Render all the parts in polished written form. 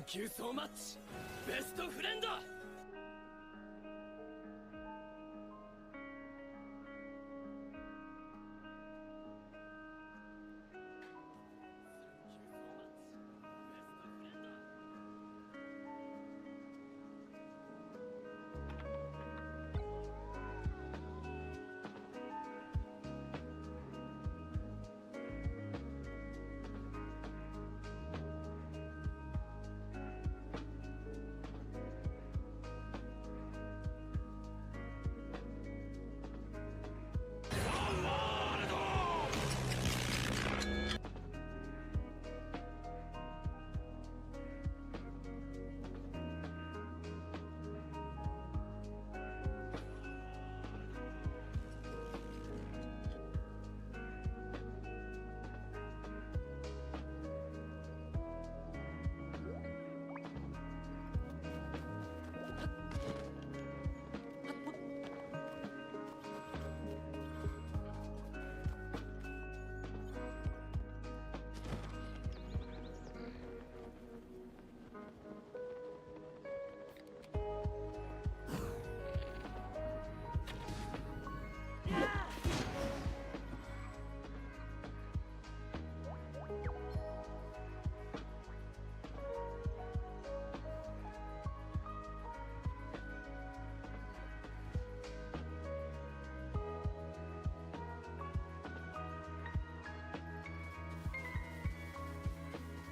Thank you so much, best friend!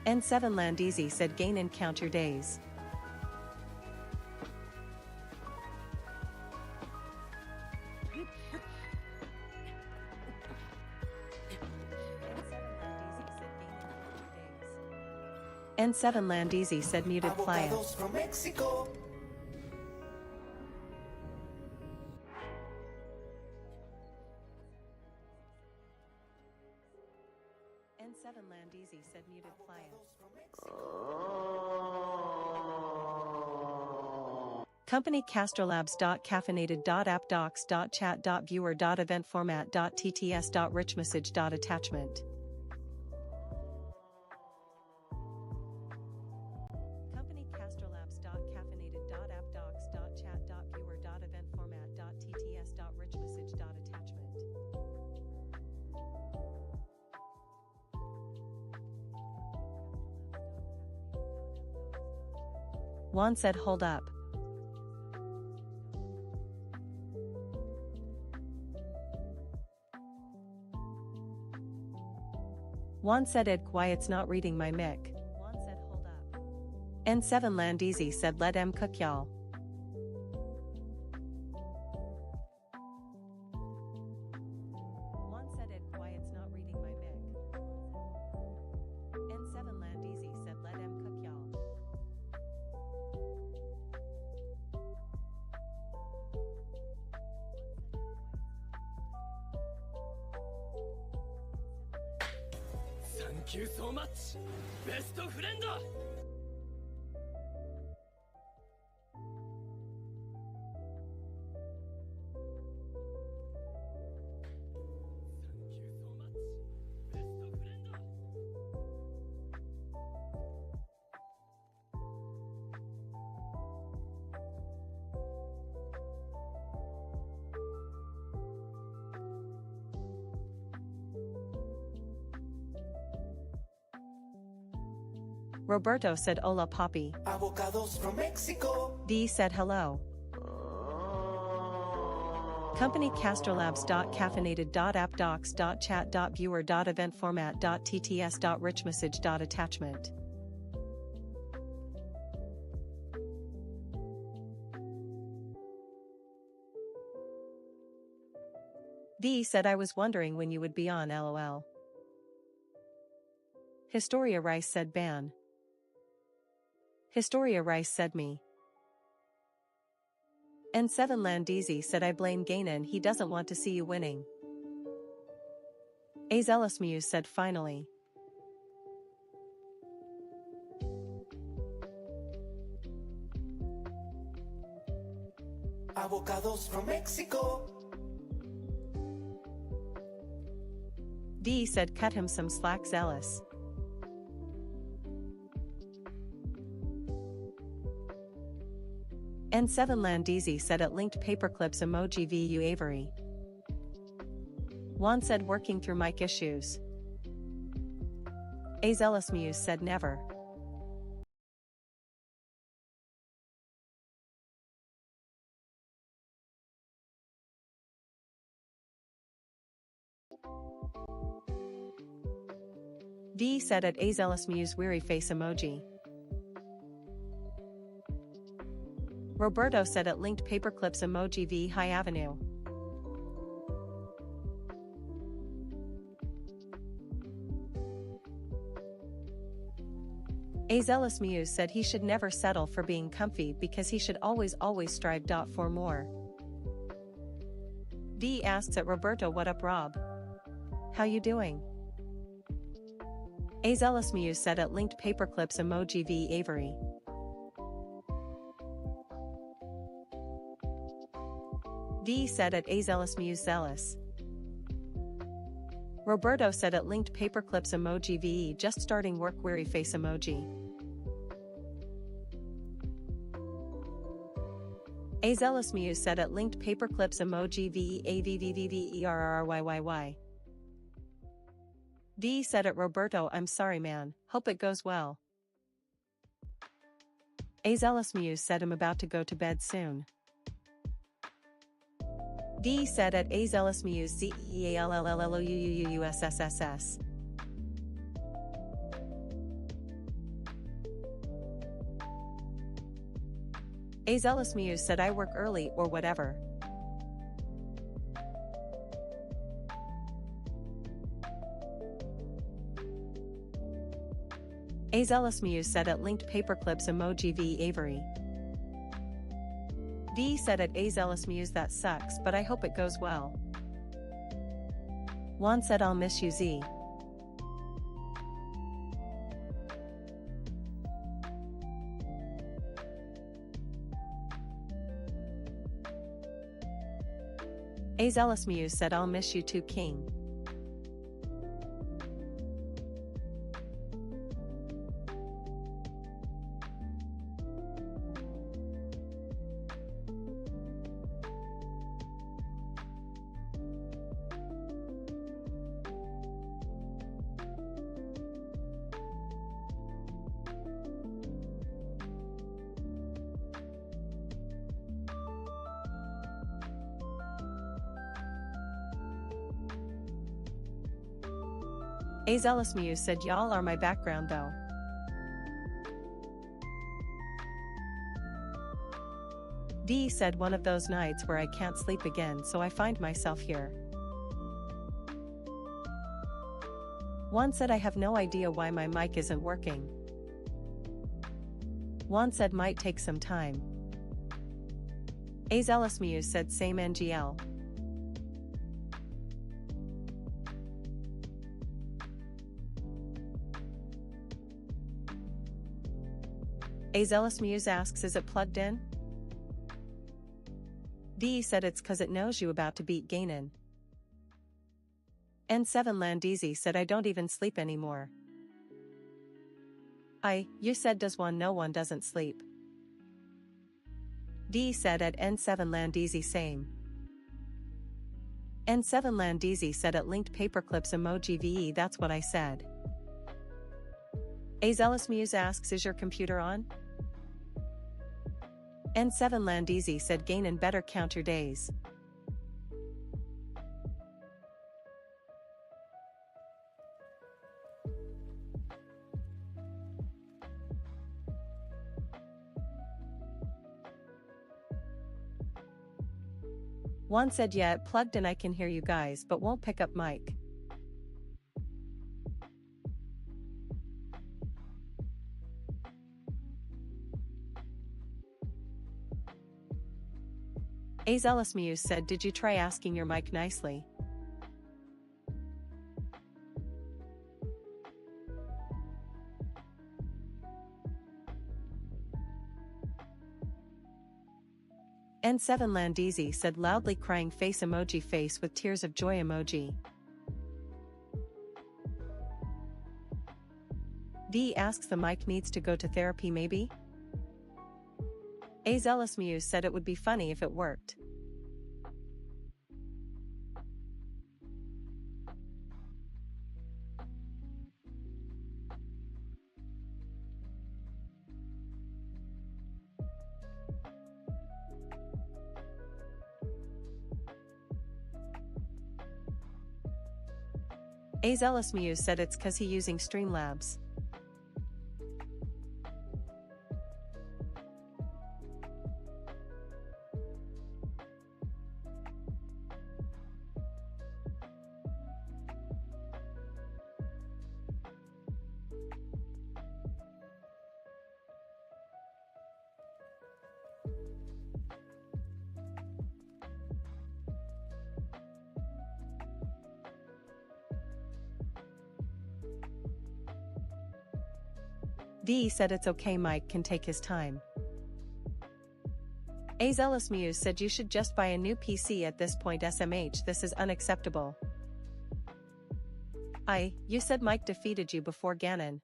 N7 Landisi said gain encounter days. N7 Landisi said muted playa. Avocados from Mexico. N7 Landisi said muted playa. Company castrolabs.caffeinated.app.docs.chat.viewer.eventformat.tts.richmessage.attachment. Company castrolabs.caffeinated.app.docs.chat.viewer.eventformat.tts.richmessage.attachment. Juan said hold up. Juan said why it's not reading my mic. Juan said hold up. N7 Landisi said let em cook y'all. Juan said why it's not reading my mic. N7 Landisi said let em cook y'all. Thank you so much, best friend! Thank you so much, best friend! Roberto said hola papi. Avocados from Mexico. D said hello. Company castrolabs.caffeinated.app.docs.chat.viewer.eventformat.tts.richmessage.attachment. D said I was wondering when you would be on LOL. Historia Rice said ban. Historia Rice said me. N7 Landisi said I blame Gainen, he doesn't want to see you winning. A Zealous Muse said finally. Avocados from Mexico. D said cut him some slack, Zealous. N7 Landisi said it linked paperclips emoji VU Avery. Juan said working through mic issues. A Zealous Muse said never. D said at A Zealous Muse weary face emoji. Roberto said it linked paperclips emoji V High Avenue. A Zealous Muse said he should never settle for being comfy because he should always strive. For more. D asks at Roberto what up Rob? How you doing? A Zealous Muse said it linked paperclips emoji V Avery. D said at A Zealous Muse zealous. Roberto said it linked paperclips emoji VE just starting work weary face emoji. A Zealous Muse said it linked paperclips emoji VEAVVVVERRYYY. D said at Roberto I'm sorry man, hope it goes well. A Zealous Muse said I'm about to go to bed soon. D said at A Zealous Muse ZEALLLLOUUUUSSSS. A Zealous Muse said I work early or whatever. A Zealous Muse said it linked paperclips emoji V Avery. D said at A Zealous Muse that sucks but I hope it goes well. Juan said I'll miss you Z. A Zealous Muse said I'll miss you too King. A Zealous Muse said y'all are my background though. D said one of those nights where I can't sleep again so I find myself here. Juan said I have no idea why my mic isn't working. Juan said might take some time. A Zealous Muse said same NGL. A Zealous Muse asks is it plugged in? D said it's cause it knows you about to beat Ganon. N7 Landisi said I don't even sleep anymore. You said does one know one doesn't sleep? D said at N7 Landisi same. N7 Landisi said it linked paperclips emoji VE that's what I said. A Zealous Muse asks is your computer on? N7 Landisi said Ganon better count your days. Juan said yeah it plugged in I can hear you guys but won't pick up mic. A Zealous Muse said did you try asking your mic nicely? N7 Landisi said loudly crying face emoji face with tears of joy emoji. D asks the mic needs to go to therapy maybe? A Zealous Muse said it would be funny if it worked. A Zealous Muse said it's 'cause he using Streamlabs. V said it's okay, Mike can take his time. A Zealous Muse said you should just buy a new PC at this point. SMH, this is unacceptable. You said Mike defeated you before Ganon.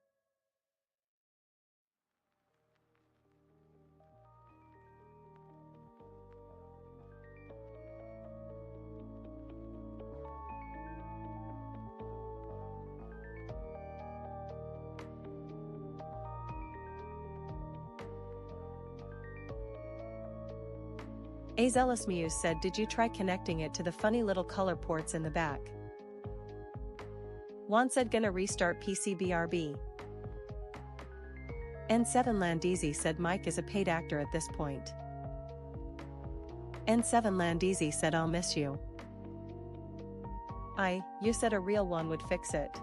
A Zealous Muse said, did you try connecting it to the funny little color ports in the back? Juan said, gonna restart PC BRB. N7 Landeezy said Mike is a paid actor at this point. N7 Landeezy said, I'll miss you. You said a real one would fix it.